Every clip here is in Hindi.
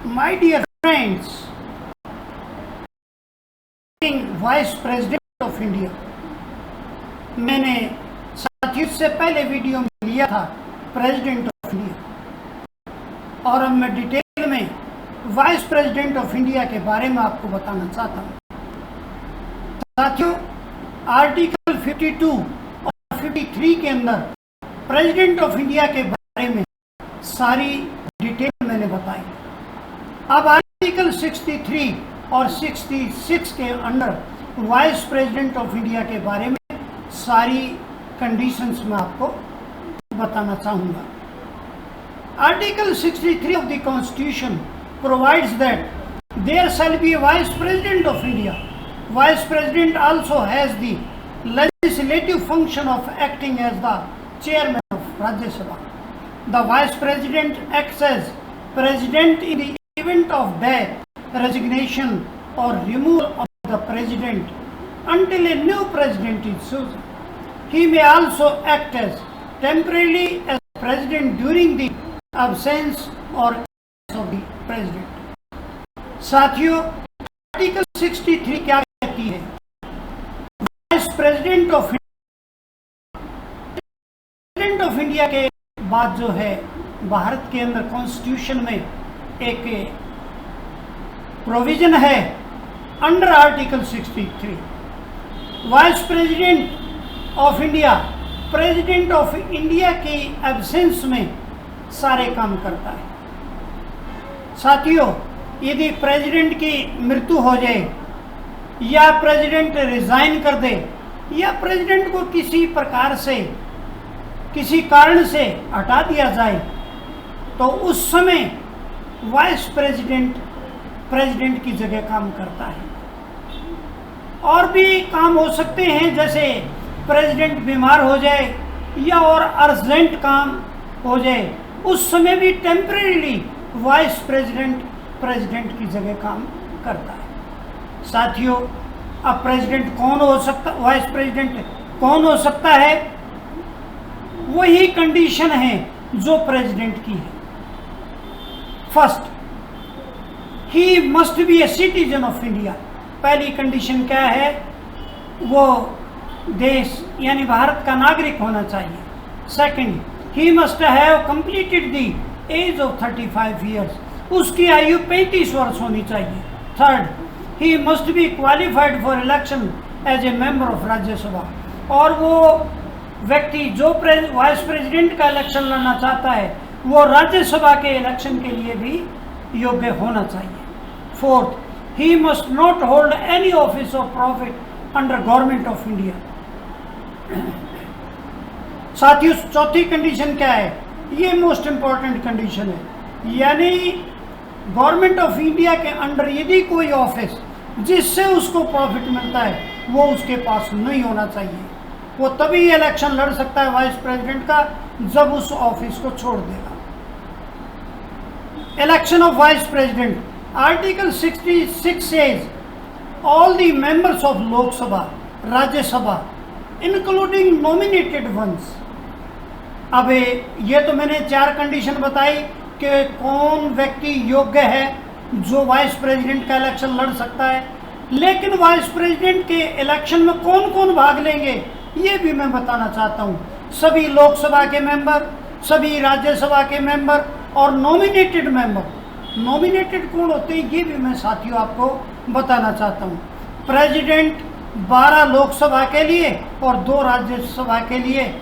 My dear friends, vice president of India, मैंने साथियों से पहले वीडियो में लिया था प्रेसिडेंट ऑफ इंडिया, और अब मैं डिटेल में वाइस प्रेसिडेंट ऑफ इंडिया के बारे में आपको बताना चाहता हूँ। साथियों, आर्टिकल 52 और 53 के अंदर प्रेसिडेंट ऑफ इंडिया के बारे में सारी डिटेल मैंने बताई। अब आर्टिकल 63 और 66 के अंदर वाइस प्रेसिडेंट ऑफ इंडिया के बारे में सारी कंडीशंस मैं आपको बताना चाहूँगा। Article 63 of the constitution provides that there shall be a vice president of India. Vice president also has the legislative function of acting as the chairman of Rajya Sabha. The vice president acts as president in the event of death, resignation or removal of the president until a new president is chosen. He may also act as temporarily as president during the absence or of the president. साथियों, आर्टिकल 63 क्या कहती है? वाइस प्रेसिडेंट ऑफ इंडिया के बाद जो है भारत के अंदर कॉन्स्टिट्यूशन में एक प्रोविजन है under article 63। Vice president of India president of India की एब्सेंस में सारे काम करता है। साथियों, यदि प्रेसिडेंट की मृत्यु हो जाए या प्रेसिडेंट रिजाइन कर दे या प्रेसिडेंट को किसी प्रकार से किसी कारण से हटा दिया जाए तो उस समय वाइस प्रेसिडेंट प्रेसिडेंट की जगह काम करता है। और भी काम हो सकते हैं, जैसे प्रेसिडेंट बीमार हो जाए या और अर्जेंट काम हो जाए, उस समय भी टेम्परेरीली वाइस प्रेसिडेंट प्रेसिडेंट की जगह काम करता है। साथियों, अब प्रेसिडेंट कौन हो सकता, वाइस प्रेसिडेंट कौन हो सकता है? वही कंडीशन है जो प्रेसिडेंट की है। First, he must B a citizen of India. पहली कंडीशन क्या है? वो देश यानी भारत का नागरिक होना चाहिए। Second, he must have completed the age of 35 years. उसकी आयु 35 वर्ष होनी चाहिए। Third, he must be qualified for election as a member of Rajya Sabha. और वो व्यक्ति जो वाइस प्रेसिडेंट का इलेक्शन लड़ना चाहता है वो राज्यसभा के इलेक्शन के लिए भी योग्य होना चाहिए। Fourth, he must not hold any office of profit under government of India. साथियों, चौथी कंडीशन क्या है? ये मोस्ट इंपॉर्टेंट कंडीशन है, यानी गवर्नमेंट ऑफ इंडिया के अंडर यदि कोई ऑफिस जिससे उसको प्रॉफिट मिलता है वो उसके पास नहीं होना चाहिए। वो तभी इलेक्शन लड़ सकता है वाइस प्रेसिडेंट का जब उस ऑफिस को छोड़ देगा। Election of vice president, article 66 says all the members of Lok Sabha, Rajya Sabha including nominated ones. अब ये तो मैंने 4 कंडीशन बताई कि कौन व्यक्ति योग्य है जो वाइस प्रेसिडेंट का इलेक्शन लड़ सकता है, लेकिन वाइस प्रेसिडेंट के इलेक्शन में कौन कौन भाग लेंगे ये भी मैं बताना चाहता हूँ। सभी लोकसभा के मेंबर, सभी राज्यसभा के मेंबर और नॉमिनेटेड मेंबर। नॉमिनेटेड कौन होते हैं ये भी मैं साथियों आपको बताना चाहता हूँ। प्रेसिडेंट 12 लोकसभा के लिए और 2 राज्यसभा के लिए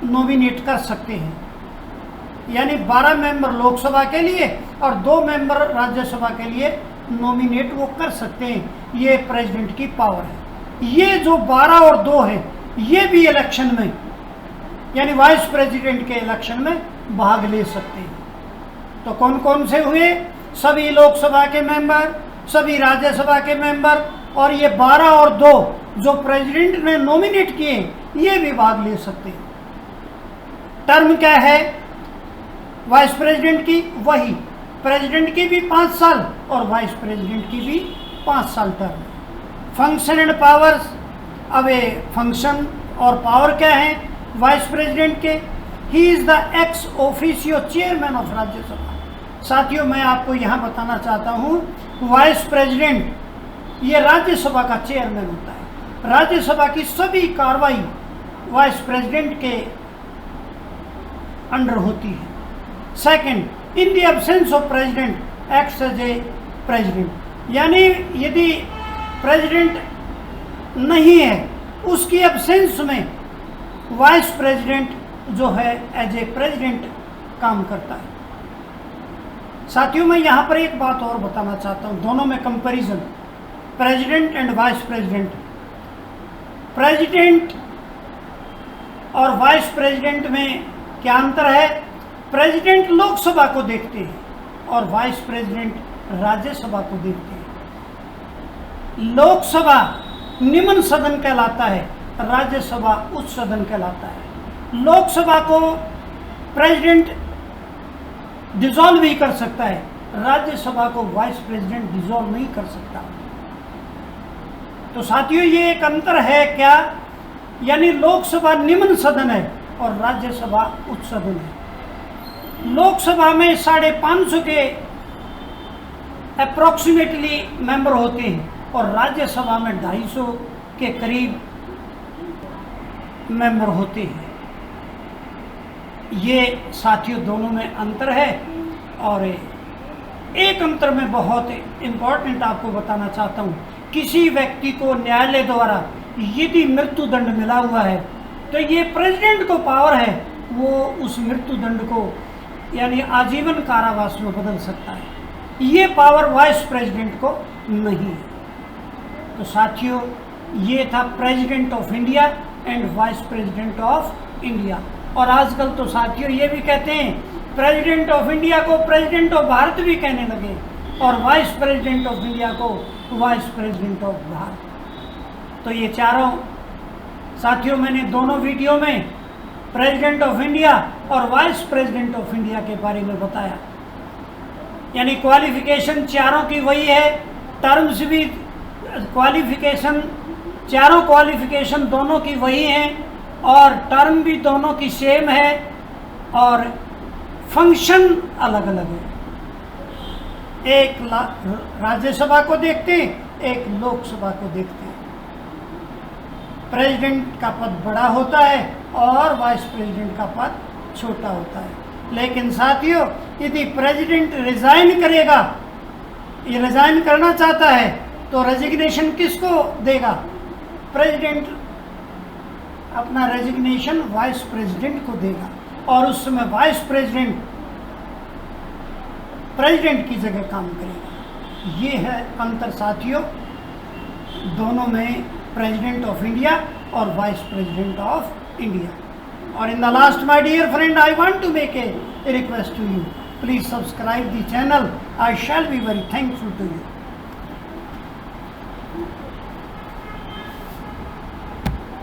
नॉमिनेट कर सकते हैं, यानी 12 मेंबर लोकसभा के लिए और 2 मेंबर राज्यसभा के लिए नॉमिनेट वो कर सकते हैं। ये प्रेसिडेंट की पावर है। ये जो 12 और 2 है ये भी इलेक्शन में यानी वाइस प्रेसिडेंट के इलेक्शन में भाग ले सकते हैं। तो कौन कौन से हुए? सभी लोकसभा के मेंबर, सभी राज्यसभा के मेंबर और ये 12 और 2 जो प्रेसिडेंट ने नॉमिनेट किए ये भी भाग ले सकते हैं। टर्म क्या है वाइस प्रेसिडेंट की? वही प्रेसिडेंट की भी 5 साल और वाइस प्रेसिडेंट की भी 5 साल टर्म। फंक्शन एंड पावर्स, अब फंक्शन और पावर क्या है वाइस प्रेसिडेंट के? He is the ex officio chairman of Rajya Sabha. साथियों, मैं आपको यहाँ बताना चाहता हूँ, वाइस प्रेसिडेंट ये राज्यसभा का चेयरमैन होता है। राज्यसभा की सभी कार्रवाई वाइस प्रेसिडेंट के अंडर होती है। Second, in the absence of president acts as a president, यानी यदि प्रेसिडेंट नहीं है, उसकी एब्सेंस में वाइस प्रेसिडेंट जो है एज ए प्रेसिडेंट काम करता है। साथियों, मैं यहाँ पर एक बात और बताना चाहता हूँ, दोनों में comparison, president and vice president. President और वाइस प्रेसिडेंट में क्या अंतर है? प्रेसिडेंट लोकसभा को देखते हैं और वाइस प्रेसिडेंट राज्यसभा को देखते हैं। लोकसभा निम्न सदन कहलाता है, राज्यसभा उच्च सदन कहलाता है। लोकसभा को प्रेसिडेंट डिसॉल्व भी कर सकता है, राज्यसभा को वाइस प्रेसिडेंट डिसॉल्व नहीं कर सकता। तो साथियों, ये एक अंतर है क्या? यानी लोकसभा निम्न सदन है और राज्यसभा उच्च सदन है। लोकसभा में 550 के अप्रोक्सीमेटली मेंबर होते हैं और राज्यसभा में 250 के करीब मेंबर होते हैं। ये साथियों दोनों में अंतर है। और एक अंतर मैं बहुत इम्पोर्टेंट आपको बताना चाहता हूँ, किसी व्यक्ति को न्यायालय द्वारा यदि मृत्यु दंड मिला हुआ है तो ये प्रेसिडेंट को पावर है, वो उस मृत्यु दंड को यानी आजीवन कारावास में बदल सकता है। ये पावर वाइस प्रेसिडेंट को नहीं है। तो साथियों, ये था president of India and vice president of India. और आजकल तो साथियों ये भी कहते हैं, प्रेसिडेंट ऑफ इंडिया को प्रेसिडेंट ऑफ भारत भी कहने लगे और वाइस प्रेसिडेंट ऑफ इंडिया को वाइस प्रेसिडेंट ऑफ भारत। तो ये चारों साथियों मैंने दोनों वीडियो में प्रेसिडेंट ऑफ इंडिया और वाइस प्रेसिडेंट ऑफ इंडिया के बारे में बताया। यानी क्वालिफिकेशन चारों की वही है, टर्म्स भी क्वालिफिकेशन, चारों क्वालिफिकेशन दोनों की वही हैं और टर्म भी दोनों की सेम है और फंक्शन अलग अलग है। एक राज्यसभा को देखते हैं, एक लोकसभा को देखते हैं। प्रेसिडेंट का पद बड़ा होता है और वाइस प्रेसिडेंट का पद छोटा होता है। लेकिन साथियों, यदि प्रेसिडेंट रिजाइन करेगा, ये रिजाइन करना चाहता है, तो रेजिग्नेशन किसको देगा? प्रेसिडेंट अपना रेजिग्नेशन वाइस प्रेसिडेंट को देगा और उस समय वाइस प्रेसिडेंट प्रेसिडेंट की जगह काम करेगा। ये है अंतर साथियों दोनों में, प्रेसिडेंट ऑफ इंडिया और वाइस प्रेसिडेंट ऑफ इंडिया। और in the last my dear friend, I want to make a request to you, please subscribe the channel. I shall be very thankful to you.